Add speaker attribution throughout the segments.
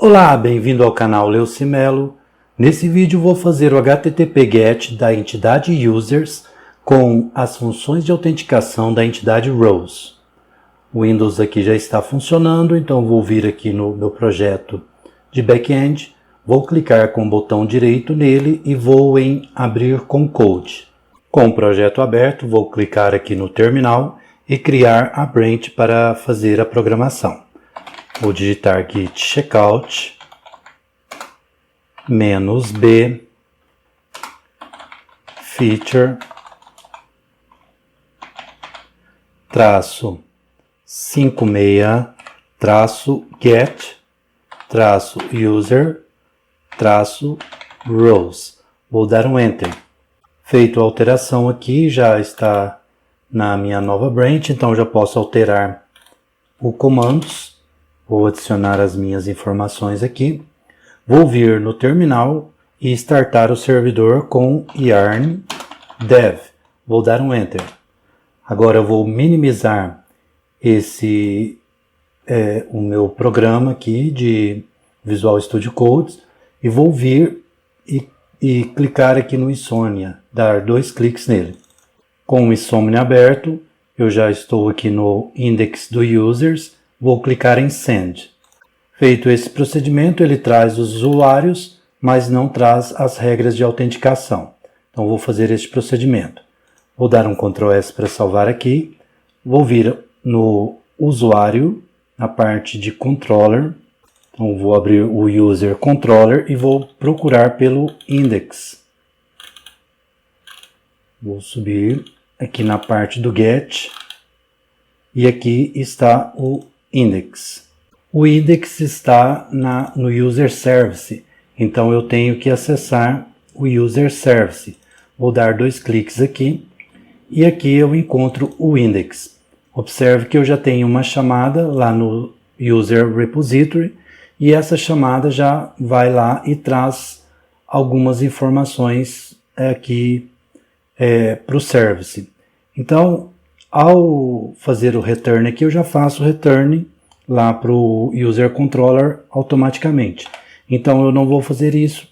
Speaker 1: Olá, bem-vindo ao canal Leucimelo. Nesse vídeo vou fazer o HTTP GET da entidade Users com as funções de autenticação da entidade Rows. O Windows aqui já está funcionando, então vou vir aqui no meu projeto de back-end, vou clicar com o botão direito nele e vou em Abrir com Code. Com o projeto aberto, vou clicar aqui no terminal e criar a branch para fazer a programação. Vou digitar git checkout -b feature -56 get user rows. Vou dar um enter. Feito a alteração aqui, já está na minha nova branch, então já posso alterar o comandos. Vou adicionar as minhas informações aqui. Vou vir no terminal e startar o servidor com yarn dev. Vou dar um enter. Agora eu vou minimizar o meu programa aqui de Visual Studio Code e vou vir e clicar aqui no Insomnia, dar 2 cliques nele. Com o Insomnia aberto, eu já estou aqui no index do users. Vou clicar em Send. Feito esse procedimento, ele traz os usuários, mas não traz as regras de autenticação. Então vou fazer este procedimento. Vou dar um Ctrl S para salvar aqui. Vou vir no usuário, na parte de controller. Então vou abrir o user controller e vou procurar pelo index. Vou subir aqui na parte do get. E aqui está o index. O index está no user service, então eu tenho que acessar o user service. Vou dar 2 cliques aqui e aqui eu encontro o index. Observe que eu já tenho uma chamada lá no user repository e essa chamada já vai lá e traz algumas informações aqui para o service. Então, ao fazer o return aqui, eu já faço o return lá para o user controller automaticamente. Então eu não vou fazer isso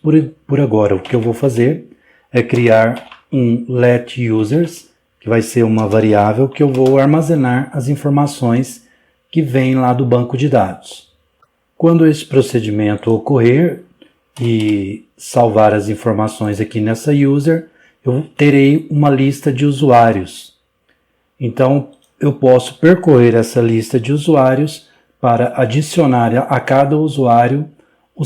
Speaker 1: por agora. O que eu vou fazer é criar um let users, que vai ser uma variável que eu vou armazenar as informações que vêm lá do banco de dados. Quando esse procedimento ocorrer e salvar as informações aqui nessa user, eu terei uma lista de usuários. Então, eu posso percorrer essa lista de usuários para adicionar a cada usuário a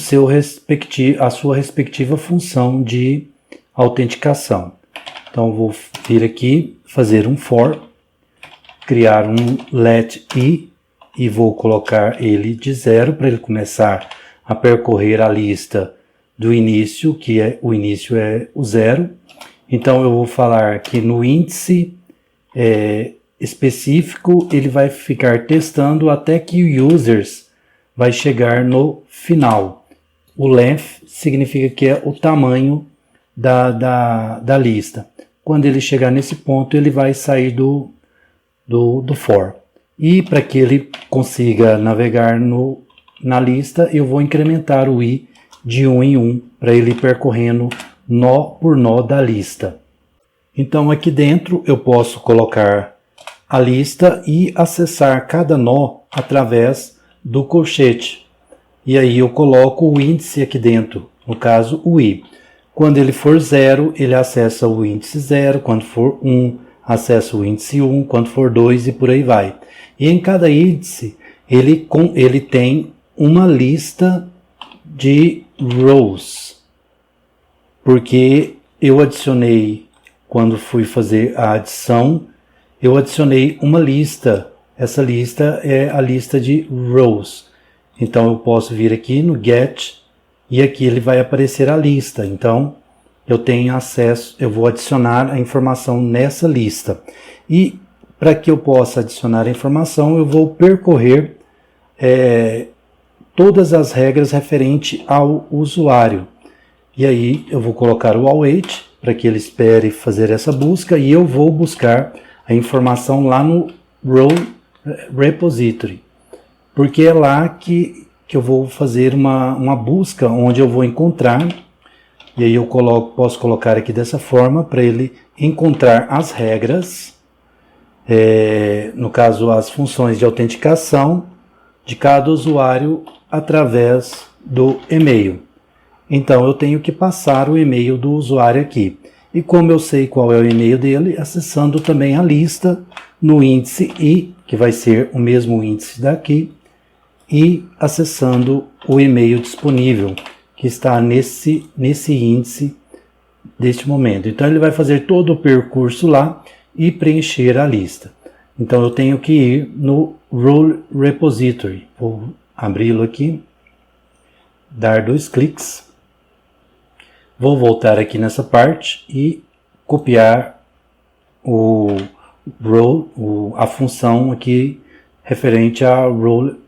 Speaker 1: sua respectiva função de autenticação. Então, vou vir aqui, fazer um for, criar um let i e vou colocar ele de 0 para ele começar a percorrer a lista do início, o início é o 0. Então, eu vou falar que no índice específico, ele vai ficar testando até que o users vai chegar no final. O length significa que é o tamanho da lista. Quando ele chegar nesse ponto, ele vai sair do for. E para que ele consiga navegar na lista, eu vou incrementar o i de 1 em 1 para ele ir percorrendo nó por nó da lista. Então aqui dentro eu posso colocar a lista e acessar cada nó através do colchete. E aí eu coloco o índice aqui dentro, no caso o i. Quando ele for 0, ele acessa o índice 0, quando for 1, acessa o índice 1, quando for 2 e por aí vai. E em cada índice ele tem uma lista de rows, porque eu adicionei, quando fui fazer a adição, eu adicionei uma lista. Essa lista é a lista de rows. Então eu posso vir aqui no get e aqui ele vai aparecer a lista. Então eu tenho acesso, eu vou adicionar a informação nessa lista. E para que eu possa adicionar a informação, eu vou percorrer todas as regras referentes ao usuário. E aí eu vou colocar o await para que ele espere fazer essa busca e eu vou buscar a informação lá no row repository, porque é lá que que eu vou fazer uma busca onde eu vou encontrar, e aí eu posso colocar aqui dessa forma para ele encontrar as regras, no caso as funções de autenticação de cada usuário através do e-mail. Então eu tenho que passar o e-mail do usuário aqui. E como eu sei qual é o e-mail dele, acessando também a lista no índice I, que vai ser o mesmo índice daqui, e acessando o e-mail disponível, que está nesse índice deste momento. Então ele vai fazer todo o percurso lá e preencher a lista. Então eu tenho que ir no Role Repository. Vou abri-lo aqui, dar 2 cliques. Vou voltar aqui nessa parte e copiar a função aqui referente a Role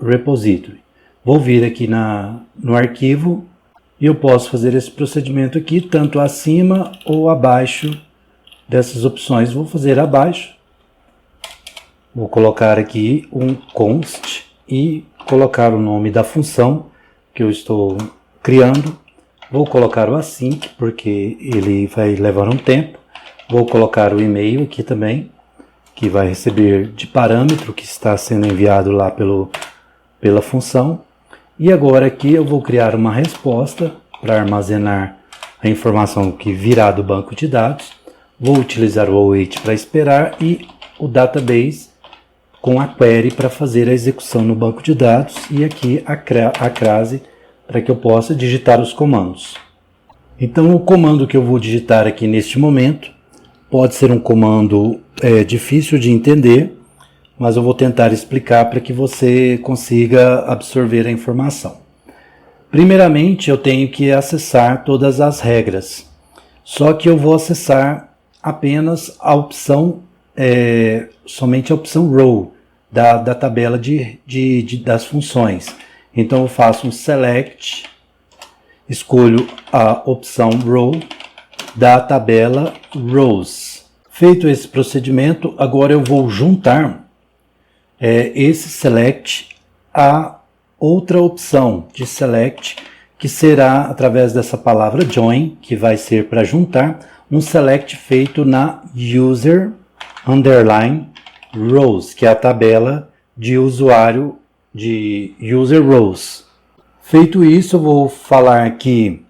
Speaker 1: Repository. Vou vir aqui no arquivo e eu posso fazer esse procedimento aqui tanto acima ou abaixo dessas opções. Vou fazer abaixo. Vou colocar aqui um const e colocar o nome da função que eu estou criando. Vou colocar o async, porque ele vai levar um tempo. Vou colocar o e-mail aqui também, que vai receber de parâmetro que está sendo enviado lá pela função. E agora aqui eu vou criar uma resposta para armazenar a informação que virá do banco de dados. Vou utilizar o await para esperar e o database com a query para fazer a execução no banco de dados. E aqui a crase para que eu possa digitar os comandos. Então o comando que eu vou digitar aqui neste momento pode ser um comando difícil de entender, mas eu vou tentar explicar para que você consiga absorver a informação. Primeiramente eu tenho que acessar todas as regras, só que eu vou acessar apenas a opção, somente a opção row da tabela das funções. Então eu faço um select, escolho a opção row da tabela rows. Feito esse procedimento, agora eu vou juntar esse select a outra opção de select, que será através dessa palavra join, que vai ser para juntar um select feito na user underline rows, que é a tabela de usuário de user rows. Feito isso, eu vou falar que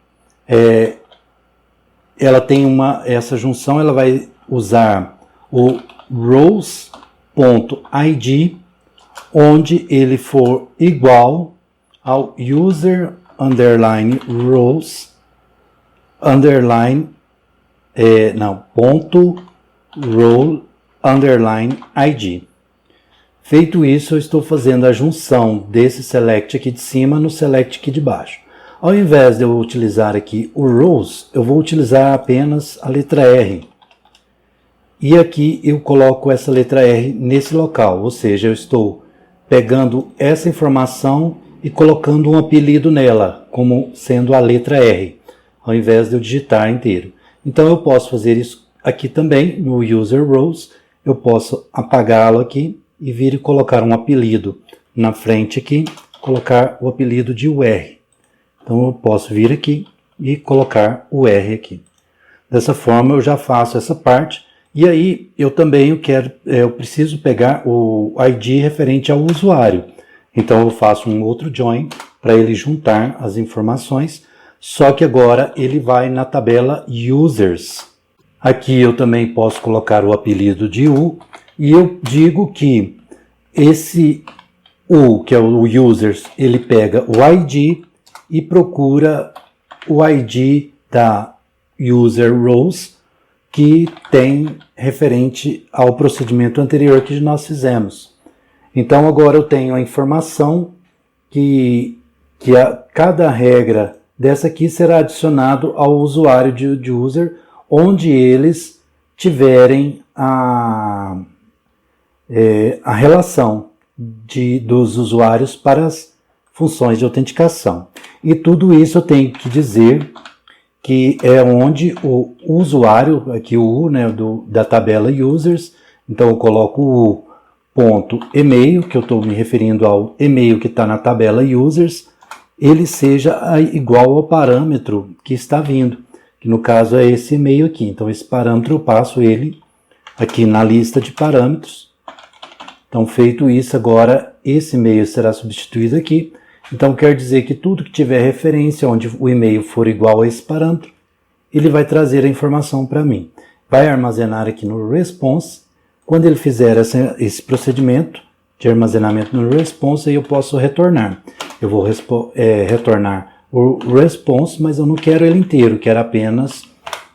Speaker 1: ela tem essa junção, ela vai usar o rows.id, onde ele for igual ao user underline rows underline ponto row underline id. Feito isso, eu estou fazendo a junção desse select aqui de cima no select aqui de baixo. Ao invés de eu utilizar aqui o rows, eu vou utilizar apenas a letra R. E aqui eu coloco essa letra R nesse local, ou seja, eu estou pegando essa informação e colocando um apelido nela, como sendo a letra R, ao invés de eu digitar inteiro. Então eu posso fazer isso aqui também, no user rows, eu posso apagá-lo aqui e vir e colocar um apelido na frente aqui, colocar o apelido de UR. Então eu posso vir aqui e colocar o R aqui. Dessa forma eu já faço essa parte. E aí eu também eu preciso pegar o ID referente ao usuário. Então eu faço um outro join para ele juntar as informações, só que agora ele vai na tabela users. Aqui eu também posso colocar o apelido de U, e eu digo que esse U, que é o users, ele pega o ID e procura o ID da user rows, que tem referente ao procedimento anterior que nós fizemos. Então agora eu tenho a informação que cada regra dessa aqui será adicionado ao usuário de user, onde eles tiverem a relação dos usuários para as funções de autenticação. E tudo isso eu tenho que dizer que é onde o usuário, aqui o U, né, da tabela users, então eu coloco o U ponto e-mail, que eu estou me referindo ao e-mail que está na tabela users, ele seja igual ao parâmetro que está vindo, que no caso é esse e-mail aqui. Então esse parâmetro eu passo ele aqui na lista de parâmetros. Então feito isso, agora esse e-mail será substituído aqui. Então quer dizer que tudo que tiver referência onde o e-mail for igual a esse parâmetro, ele vai trazer a informação para mim. Vai armazenar aqui no response. Quando ele fizer esse procedimento de armazenamento no response, aí eu posso retornar. Eu vou retornar o response, mas eu não quero ele inteiro, quero apenas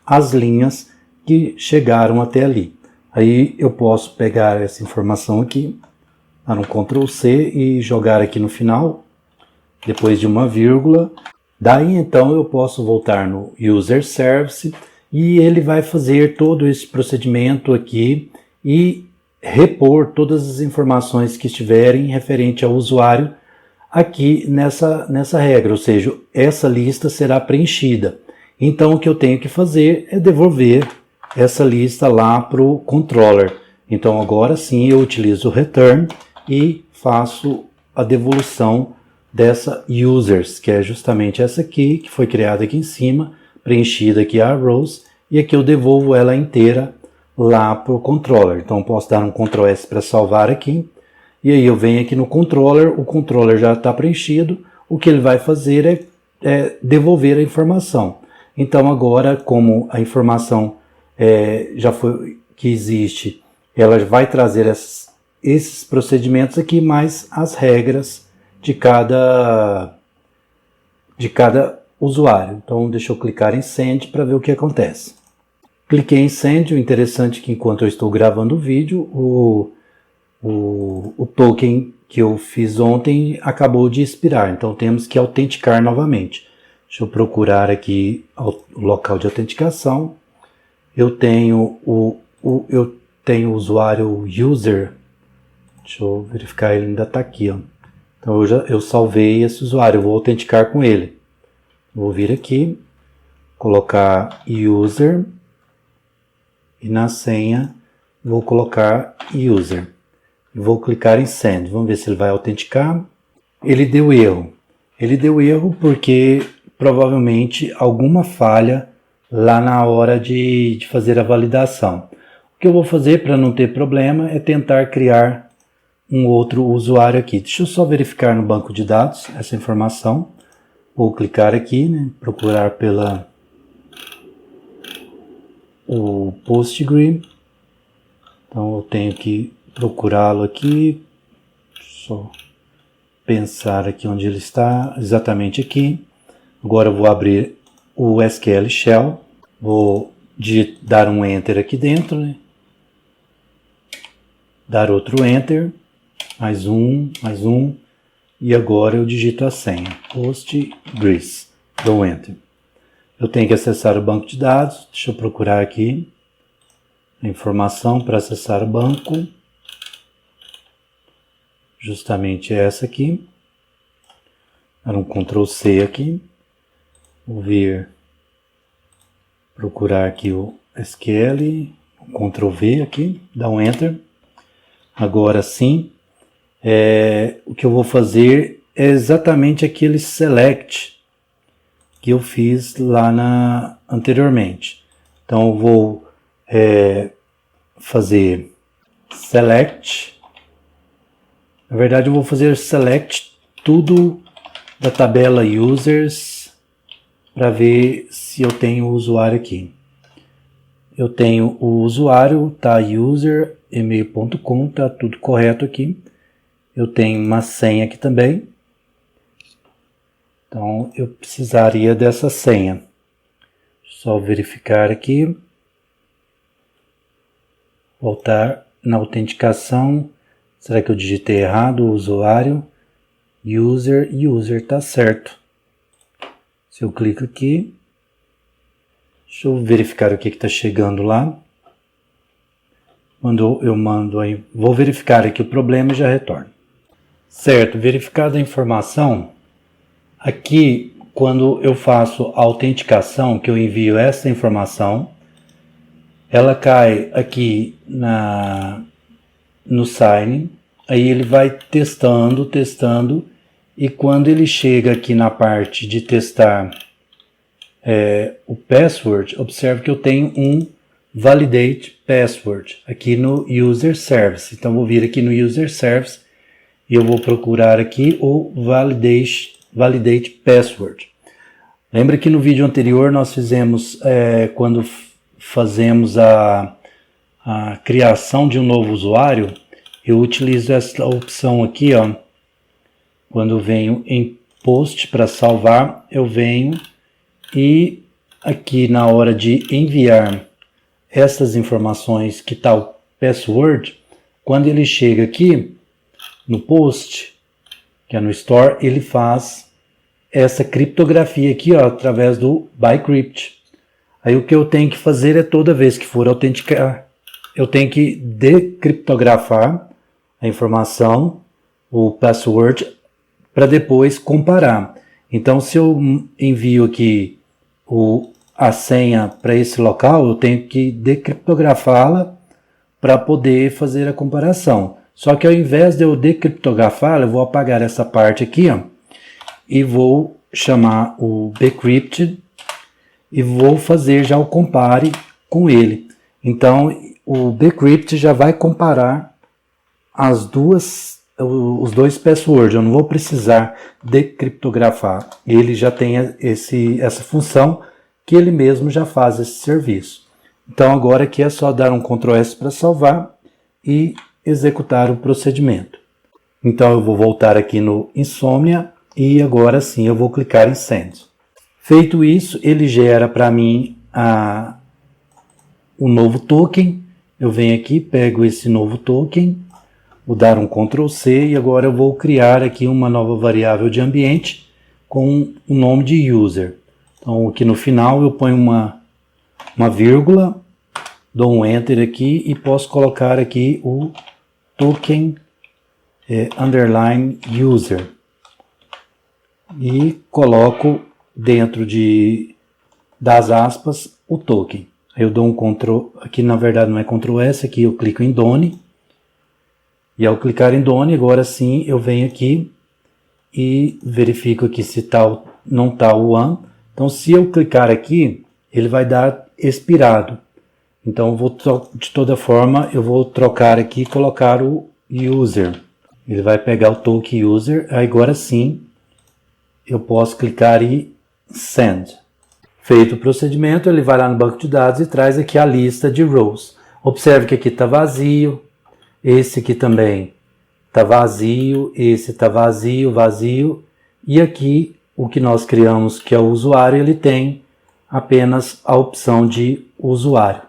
Speaker 1: as linhas que chegaram até ali. Aí eu posso pegar essa informação aqui, dar um Ctrl C e jogar aqui no final, depois de uma vírgula. Daí então eu posso voltar no User Service e ele vai fazer todo esse procedimento aqui e repor todas as informações que estiverem referente ao usuário aqui nessa regra, ou seja, essa lista será preenchida. Então o que eu tenho que fazer é devolver essa lista lá para o controller. Então agora sim eu utilizo o return e faço a devolução dessa users, que é justamente essa aqui, que foi criada aqui em cima, preenchida aqui a rows, e aqui eu devolvo ela inteira lá para o controller. Então eu posso dar um Ctrl S para salvar aqui, e aí eu venho aqui no controller, o controller já está preenchido, o que ele vai fazer é devolver a informação. Então agora, como a informação já foi que existe, ela vai trazer esses procedimentos aqui, mais as regras de cada usuário. Então deixa eu clicar em Send para ver o que acontece. Cliquei em Send. O interessante é que enquanto eu estou gravando o vídeo, o token que eu fiz ontem acabou de expirar, então temos que autenticar novamente. Deixa eu procurar aqui o local de autenticação. Eu tenho o usuário user. Deixa eu verificar, ele ainda está aqui, ó. Então eu salvei esse usuário, eu vou autenticar com ele. Vou vir aqui, colocar user e na senha vou colocar user. Vou clicar em Send, vamos ver se ele vai autenticar. Ele deu erro. Ele deu erro porque provavelmente alguma falha lá na hora de fazer a validação. O que eu vou fazer para não ter problema é tentar criar um outro usuário aqui. Deixa eu só verificar no banco de dados essa informação. Vou clicar aqui, né, procurar o Postgre. Então eu tenho que procurá-lo aqui. Só pensar aqui onde ele está, exatamente aqui. Agora eu vou abrir o SQL Shell. Vou dar um Enter aqui dentro, né? Dar outro Enter. Mais um. E agora eu digito a senha. Postgres. Dou Enter. Eu tenho que acessar o banco de dados. Deixa eu procurar aqui a informação para acessar o banco. Justamente essa aqui. Dar um Ctrl C aqui. Vou vir procurar aqui o SQL. Ctrl V aqui. Dar um Enter. Agora sim. O que eu vou fazer é exatamente aquele select que eu fiz lá anteriormente. Então eu vou fazer select. Na verdade eu vou fazer select tudo da tabela users para ver se eu tenho o usuário aqui. Eu tenho o usuário, tá user email.com, tá tudo correto aqui. Eu tenho uma senha aqui também. Então eu precisaria dessa senha. Só verificar aqui. Voltar na autenticação. Será que eu digitei errado o usuário? User está certo. Se eu clico aqui. Deixa eu verificar o que está chegando lá. Quando eu mando aí, vou verificar aqui o problema e já retorno. Certo, verificada a informação, aqui quando eu faço a autenticação, que eu envio essa informação, ela cai aqui no sign, aí ele vai testando, e quando ele chega aqui na parte de testar o password, observe que eu tenho um validate password aqui no user service. Então vou vir aqui no user service e eu vou procurar aqui o validate password. Lembra que no vídeo anterior nós fizemos, quando fazemos a criação de um novo usuário, eu utilizo essa opção aqui, ó. Quando eu venho em post para salvar, eu venho e aqui na hora de enviar essas informações que está o password, quando ele chega aqui no post, que é no store, ele faz essa criptografia aqui, ó, através do Bcrypt. Aí o que eu tenho que fazer é, toda vez que for autenticar, eu tenho que decriptografar a informação, o password, para depois comparar. Então, se eu envio aqui a senha para esse local, eu tenho que decriptografá-la para poder fazer a comparação. Só que ao invés de eu decriptografá-la, eu vou apagar essa parte aqui, ó, e vou chamar o bcrypt e vou fazer já o compare com ele. Então, o bcrypt já vai comparar os dois passwords. Eu não vou precisar decriptografar. Ele já tem essa função que ele mesmo já faz esse serviço. Então, agora aqui é só dar um Ctrl S para salvar e executar o procedimento. Então, eu vou voltar aqui no Insomnia e agora sim eu vou clicar em Send. Feito isso, ele gera para mim o novo token. Eu venho aqui, pego esse novo token, vou dar um Ctrl C e agora eu vou criar aqui uma nova variável de ambiente com o nome de user. Então aqui no final eu ponho uma vírgula, dou um Enter aqui e posso colocar aqui o token underline user. E coloco dentro das aspas o token. Aí eu dou um Ctrl, aqui na verdade não é Ctrl S, aqui eu clico em Done. E ao clicar em Done, agora sim eu venho aqui e verifico aqui se não está o one. Então se eu clicar aqui, ele vai dar expirado. Então de toda forma eu vou trocar aqui e colocar o user. Ele vai pegar o token user, agora sim eu posso clicar e Send. Feito o procedimento, ele vai lá no banco de dados e traz aqui a lista de rows. Observe que aqui está vazio, esse aqui também está vazio, esse está vazio, vazio. E aqui o que nós criamos, que é o usuário, ele tem apenas a opção de usuário.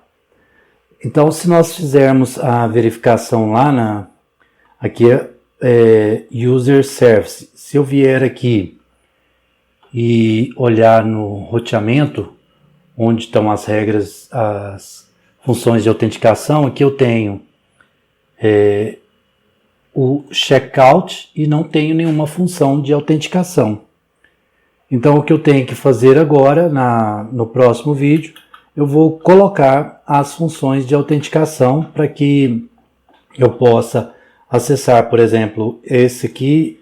Speaker 1: Então, se nós fizermos a verificação lá aqui é User Service. Se eu vier aqui e olhar no roteamento, onde estão as regras, as funções de autenticação, aqui eu tenho o checkout e não tenho nenhuma função de autenticação. Então o que eu tenho que fazer agora, no próximo vídeo, eu vou colocar as funções de autenticação para que eu possa acessar, por exemplo, esse aqui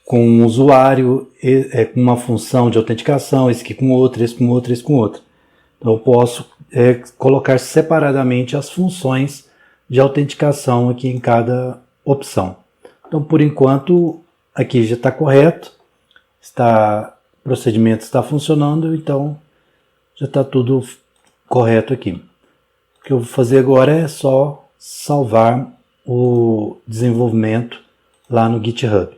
Speaker 1: com um usuário, com uma função de autenticação, esse aqui com outro, esse com outro, esse com outro. Então eu posso colocar separadamente as funções de autenticação aqui em cada opção. Então por enquanto aqui já está correto, o procedimento está funcionando, então já está tudo correto aqui. O que eu vou fazer agora é só salvar o desenvolvimento lá no GitHub.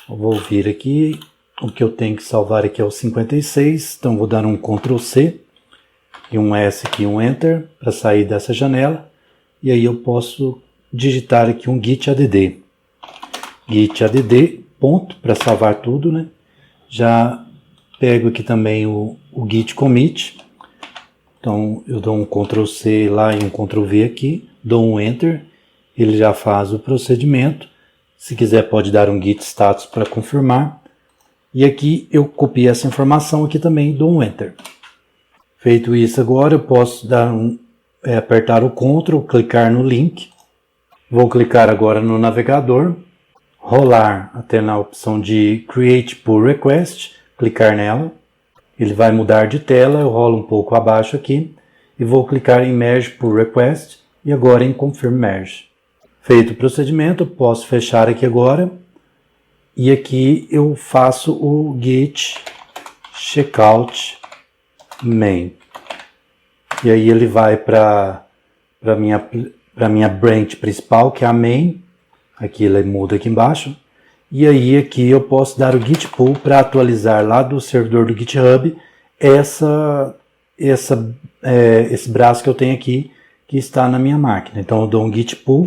Speaker 1: Eu vou vir aqui, o que eu tenho que salvar aqui é o 56, então vou dar um Ctrl C e um S aqui, um Enter, para sair dessa janela, e aí eu posso digitar aqui um git add, ponto, para salvar tudo, né? Já pego aqui também o git commit, então eu dou um Ctrl C lá e um Ctrl V aqui, dou um Enter, ele já faz o procedimento. Se quiser pode dar um git status para confirmar. E aqui eu copio essa informação aqui também, dou um Enter. Feito isso agora, eu posso dar apertar o Ctrl, clicar no link Vou clicar agora no navegador, rolar até na opção de Create Pull Request, clicar nela. Ele vai mudar de tela, eu rolo um pouco abaixo aqui e vou clicar em Merge Pull Request e agora em Confirm Merge. Feito o procedimento, posso fechar aqui agora e aqui eu faço o Git Checkout Main. E aí ele vai para a minha branch principal, que é a main. Aqui ele muda aqui embaixo. E aí aqui eu posso dar o git pull para atualizar lá do servidor do GitHub esse braço que eu tenho aqui, que está na minha máquina. Então eu dou um git pull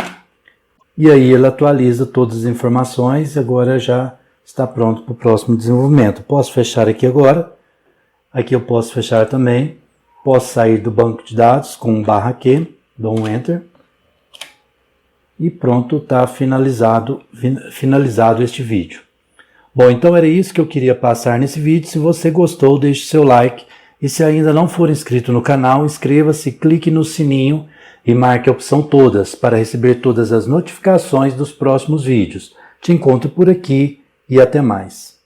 Speaker 1: e aí ele atualiza todas as informações e agora já está pronto para o próximo desenvolvimento. Posso fechar aqui agora. Aqui eu posso fechar também. Posso sair do banco de dados com /Q, dou um Enter. E pronto, está finalizado este vídeo. Bom, então era isso que eu queria passar nesse vídeo. Se você gostou, deixe seu like. E se ainda não for inscrito no canal, inscreva-se, clique no sininho e marque a opção todas para receber todas as notificações dos próximos vídeos. Te encontro por aqui e até mais.